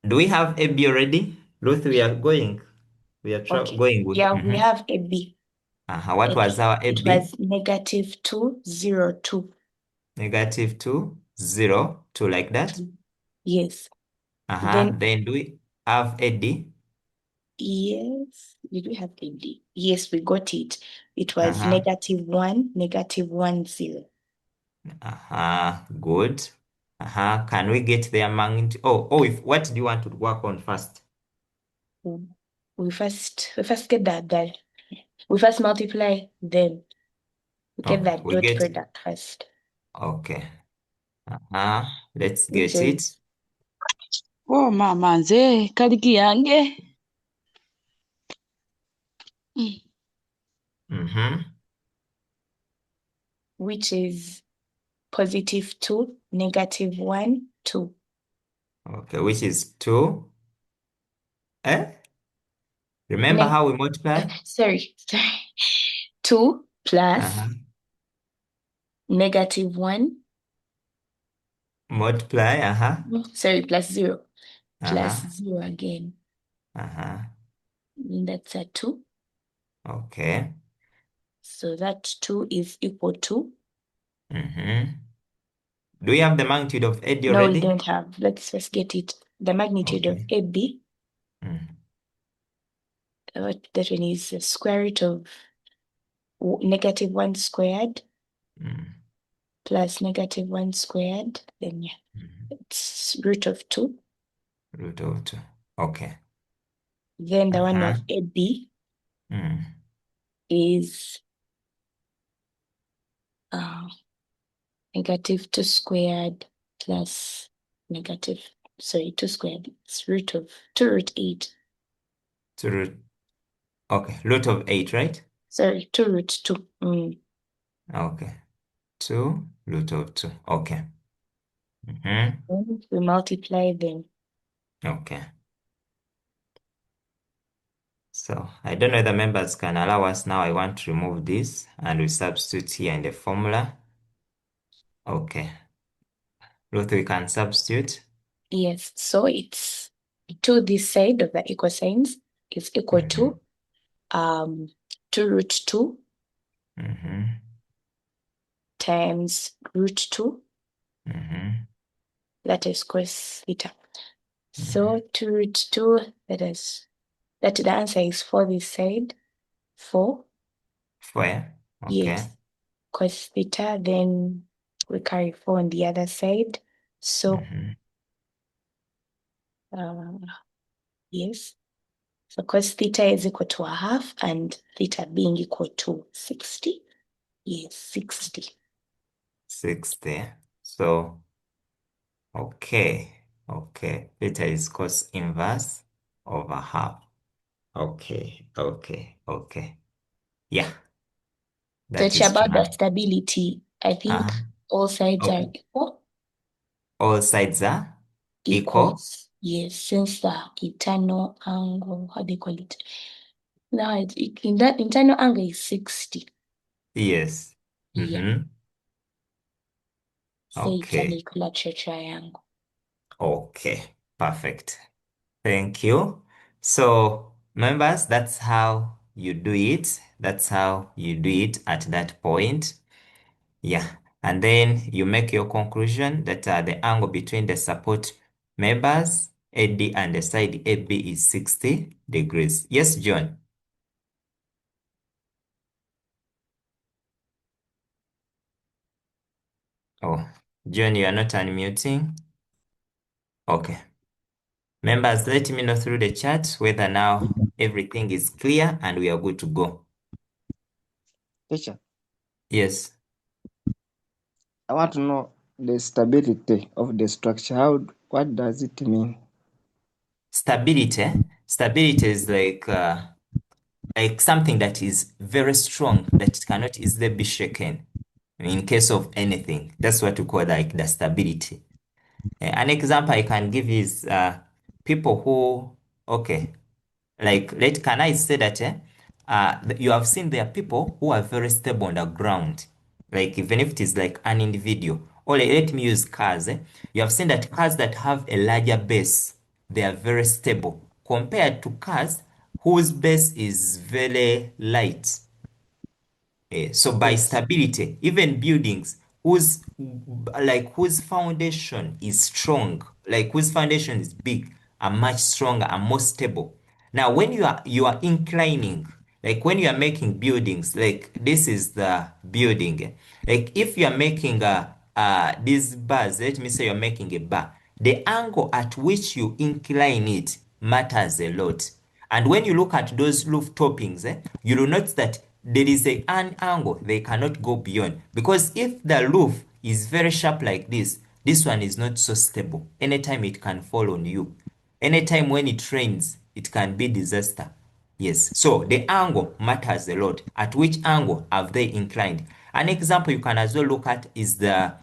Do we have A B already? Ruth, we are going. We are Okay. going with. Yeah, we have AB. What was our It AB? was negative 202. Negative 2, 0, 2 like that. Yes. Then Then do we have AD? yes, did we have AD? Yes, we got it. It was negative 1, negative 1, 0. Good. Can we get the amount? What do you want to work on first? We first get that. We first multiply, then we get that We dot get. product first. Okay. Let's Which get it. is Oh, mama nze kaliki yange. which is positive 2, negative 1, 2. Okay, which is 2. Remember how we multiply? Sorry. 2 plus negative 1. Multiply, Sorry, plus 0. Plus 0 again. That's a 2. Okay. So that 2 is equal to. Do we have the magnitude of AD already? No, we don't have. Let's just get it. The magnitude of AB. That one is the square root of negative 1 squared plus negative 1 squared. Then it's root of 2. Root of 2. Okay. Then the one of AB is negative 2 squared plus negative, 2 squared. It's root of 2 root 8. Root of 8, right? Sorry, 2 root 2. Okay. 2 root of 2. Okay. We multiply them. Okay. So I don't know if the members can allow us now. I want to remove this and we substitute here in the formula. Okay. Ruth, we can substitute. Yes, so it's 2 this side of the equal signs is equal to 2 root 2 times root 2. That is cos theta. So 2 root 2, that the answer is 4 this side. 4. 4. Okay. Yes. Cos theta, then we carry 4 on the other side. So yes. So cos theta is equal to 1/2 and theta being equal to 60. Yes, 60. 60. So, okay. Theta is cos inverse over half. Okay. Yeah. So it's about the stability. I think all sides are equal. All sides are equal. Yes, since the internal angle, how do you call it? Now, in that internal angle is 60. Yes. Yeah. So it's an Okay. equilateral triangle. Okay. Perfect. Thank you. So, members, that's how you do it. That's how you do it at that point. Yeah. And then you make your conclusion that the angle between the support members, AD and the side AB is 60 degrees. Yes, John? Oh, John, you are not unmuting. Okay. Members, let me know through the chat whether now everything is clear and we are good to go. Teacher, Yes. I want to know the stability of the structure. What does it mean? Stability. Stability is like something that is very strong, that it cannot easily be shaken in case of anything. That's what we call like the stability. An example I can give is people who, okay, like can I say that you have seen there are people who are very stable on the ground, like even if it is like an individual, or let me use cars. You have seen that cars that have a larger base, they are very stable compared to cars whose base is very light. So by Yes. stability, even buildings whose foundation is strong, like whose foundation is big, are much stronger and more stable. Now, when you are inclining, like when you are making buildings, like this is the building. Like if you are making these bars, let me say you're making a bar, the angle at which you incline it matters a lot. And when you look at those roof toppings, you will notice that there is an angle they cannot go beyond. Because if the roof is very sharp like this one is not so stable. Anytime it can fall on you. Anytime when it rains, it can be disaster. Yes, so the angle matters a lot. At which angle have they inclined? An example you can as well look at is the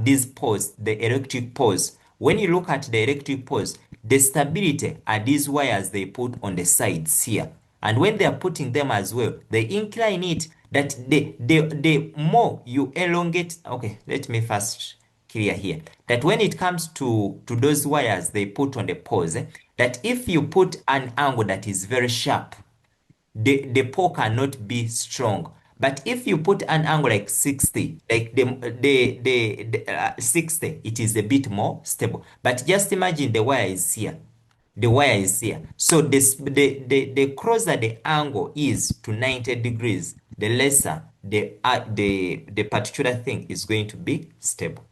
these poles, the electric poles. When you look at the electric poles, the stability are these wires they put on the sides here. And when they are putting them as well, they incline it that the more you elongate. Okay, let me first clear here that when it comes to those wires they put on the poles, that if you put an angle that is very sharp, the pole cannot be strong. But if you put an angle like 60, like the 60, it is a bit more stable. But just imagine the wire is here. The wire is here. So the closer the angle is to 90 degrees, the lesser the particular thing is going to be stable.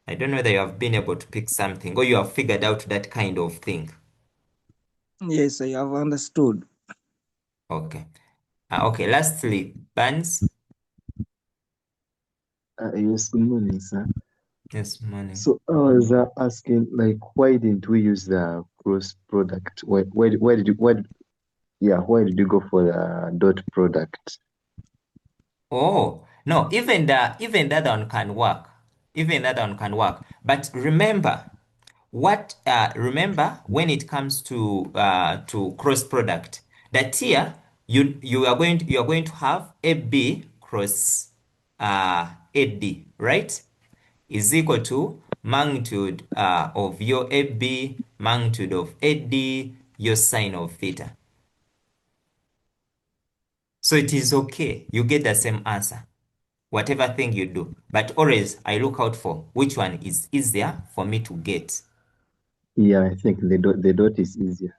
I don't know whether you have been able to pick something or you have figured out that kind of thing. Yes, I have understood. Okay. Okay, lastly, Barnes. Yes, good morning, sir. Yes, morning. So I was asking, like, why didn't we use the cross product? Why did you go for the dot product? Oh, no, even that one can work. Even that one can work. But remember, remember when it comes to cross product, that here you are going to have AB cross AD, right? Is equal to magnitude of your AB, magnitude of AD, your sine of theta. So it is okay. You get the same answer, whatever thing you do. But always I look out for which one is easier for me to get. Yeah, I think the dot is easier.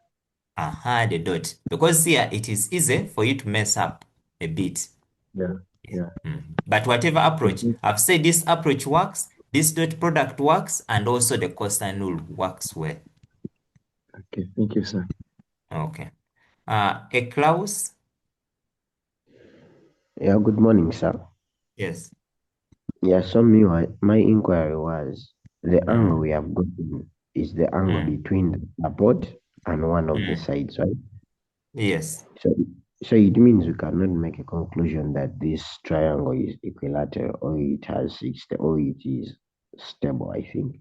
The dot. Because here it is easy for you to mess up a bit. Yeah. But whatever approach, Mhm. I've said this approach works, this dot product works, and also the cosine rule works well. Okay, thank you, sir. Okay. A Klaus? Yeah, good morning, sir. Yes. Yeah, so my inquiry was the angle we have gotten is the angle between the support and one of the sides, right? Yes. So it means we cannot make a conclusion that this triangle is equilateral or it has 60 or it is stable, I think.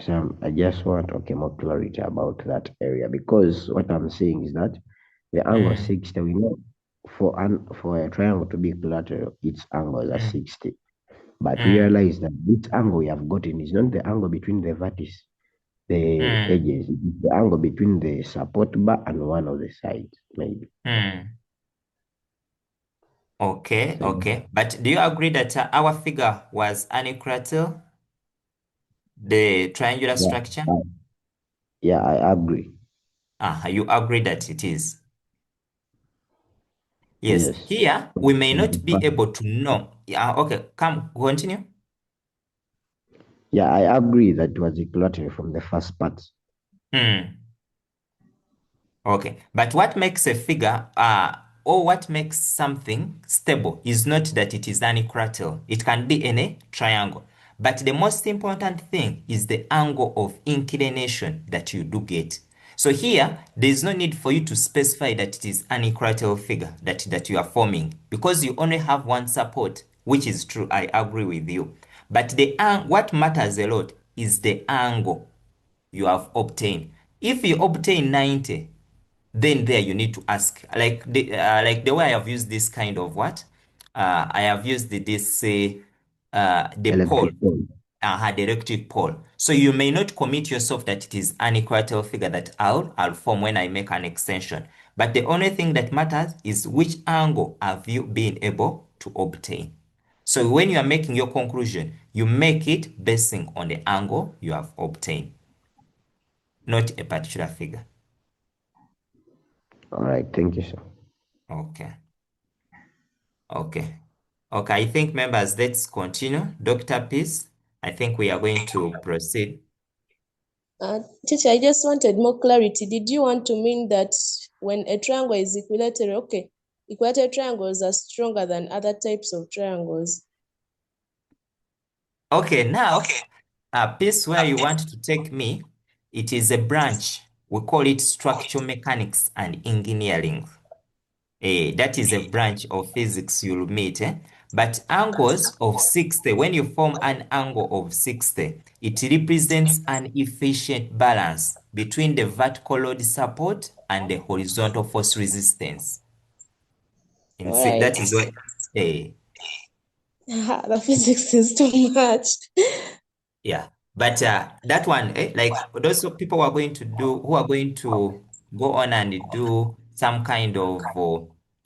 So I just want more clarity about that area, because what I'm saying is that the angle 60, we know for a triangle to be equilateral, its angles are 60. But we realize that this angle we have gotten is not the angle between the vertices, the edges, it's the angle between the support bar and one of the sides, maybe. Okay, okay. But do you agree that our figure was an equilateral? The triangular Yeah, structure? I agree. You agree that it is? Yes. Yes. Here, we may From not the be first. able to know. Yeah, okay, come, continue. Yeah, I agree that it was equilateral from the first part. Hmm. Okay, but what makes a figure, or what makes something stable is not that it is an equilateral. It can be in a triangle. But the most important thing is the angle of inclination that you do get. So here, there is no need for you to specify that it is an equilateral figure that you are forming because you only have one support, which is true. I agree with you. But what matters a lot is the angle you have obtained. If you obtain 90, then there you need to ask like the way I have used this kind of what I have used the pole, Electric pole. the electric pole. So you may not commit yourself that it is an equatorial figure that I'll form when I make an extension, but the only thing that matters is which angle have you been able to obtain. So when you are making your conclusion, you make it basing on the angle you have obtained, not a particular figure. All right, thank you, sir. Okay. Okay. Okay, I think members, let's continue. Dr. Peace, I think we are going to proceed. Teacher, I just wanted more clarity. Did you want to mean that when a triangle is equilateral, okay, equilateral triangles are stronger than other types of triangles? Okay, now, Peace, where you want to take me, it is a branch. We call it structural mechanics and engineering. That is a branch of physics you'll meet. But angles of 60, when you form an angle of 60, it represents an efficient balance between the vertical load support and the horizontal force resistance. All right. That is what, eh, The physics is too much. yeah. But that one, like those people who are going to go on and do some kind of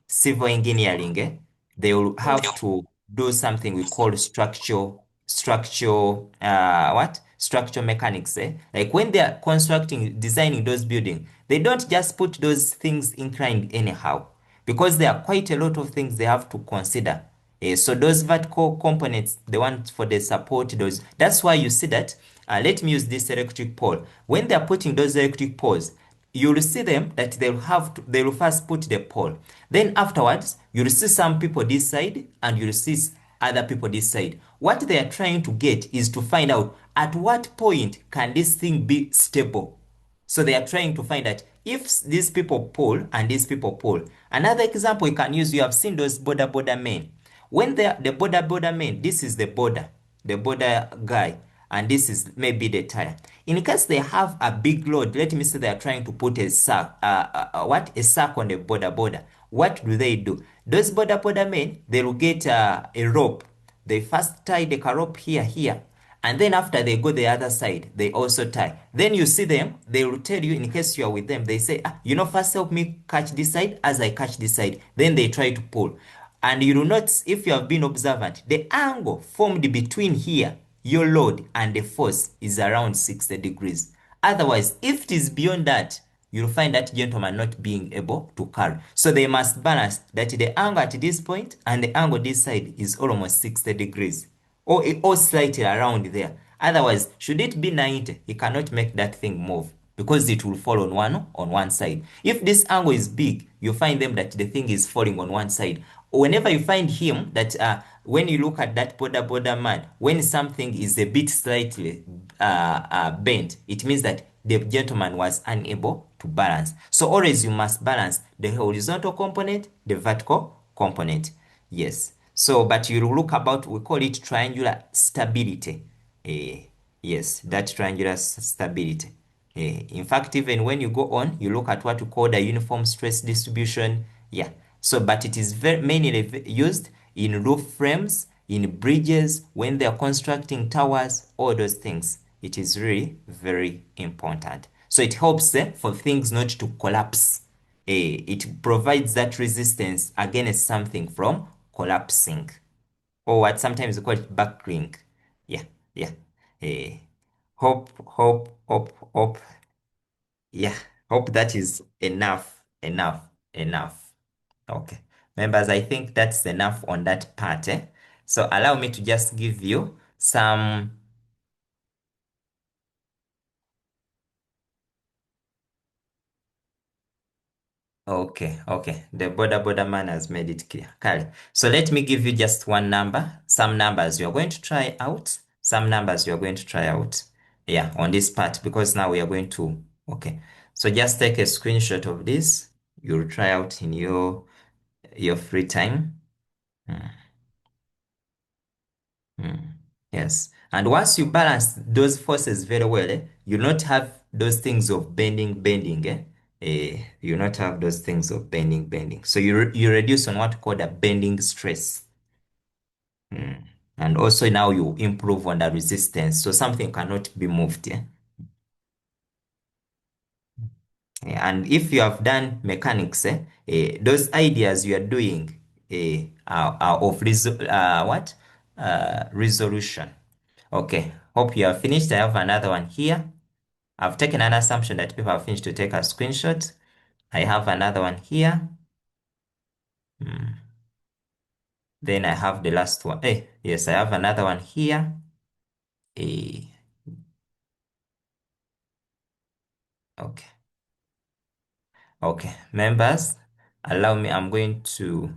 civil engineering, they will have to do something we call structural mechanics. Like when they are designing those buildings, they don't just put those things inclined anyhow because there are quite a lot of things they have to consider. So those vertical components, the ones for the support, that's why you see that, let me use this electric pole. When they're putting those electric poles, you'll see them that they will first put the pole. Then afterwards, you'll see some people this side and you'll see other people this side. What they are trying to get is to find out at what point can this thing be stable. So they are trying to find that if these people pull and these people pull. Another example you can use, you have seen those border men. When they are the border men, this is the border guy, and this is maybe the tire. In case they have a big load, let me say they are trying to put a sack, a sack on the border. What do? Those border men, they will get a rope. They first tie the rope here, and then after they go the other side, they also tie. Then you see them, they will tell you in case you are with them, they say, first help me catch this side as I catch this side. Then they try to pull. And you will notice, if you have been observant, the angle formed between here, your load, and the force is around 60 degrees. Otherwise, if it is beyond that, you'll find that gentleman not being able to carry. So they must balance that the angle at this point and the angle this side is almost 60 degrees or slightly around there. Otherwise, should it be 90, he cannot make that thing move because it will fall on one side. If this angle is big, you find them that the thing is falling on one side. Whenever you find him that when you look at that border man, when something is a bit slightly bent, it means that the gentleman was unable to balance. So always you must balance the horizontal component, the vertical component. Yes. So, but you look about, we call it triangular stability. Yes, that triangular stability. In fact, even when you go on, you look at what we call the uniform stress distribution. Yeah. So, but it is very mainly used in roof frames, in bridges, when they are constructing towers, all those things. It is really very important. So it helps for things not to collapse. It provides that resistance against something from collapsing, or what sometimes we call it buckling. Yeah, yeah. Eh, hope. Yeah, hope that is enough. Okay. Members, I think that's enough on that part. So allow me to just give you some. Okay. The border man has made it clear. Kale. So let me give you just one number. Some numbers you are going to try out. Some numbers you are going to try out. Yeah, on this part, because now we are going to. Okay. So just take a screenshot of this. You'll try out in your free time. Hmm. Yes. And once you balance those forces very well, you not have those things of bending. You not have those things of bending. So you reduce on what called a bending stress. And also now you improve on the resistance. So something cannot be moved. And if you have done mechanics, those ideas you are doing are of resolution. Okay, hope you have finished. I have another one here. I've taken an assumption that people have finished to take a screenshot. I have another one here. Then I have the last one. Yes, I have another one here. Okay. Okay, members, allow me. I'm going to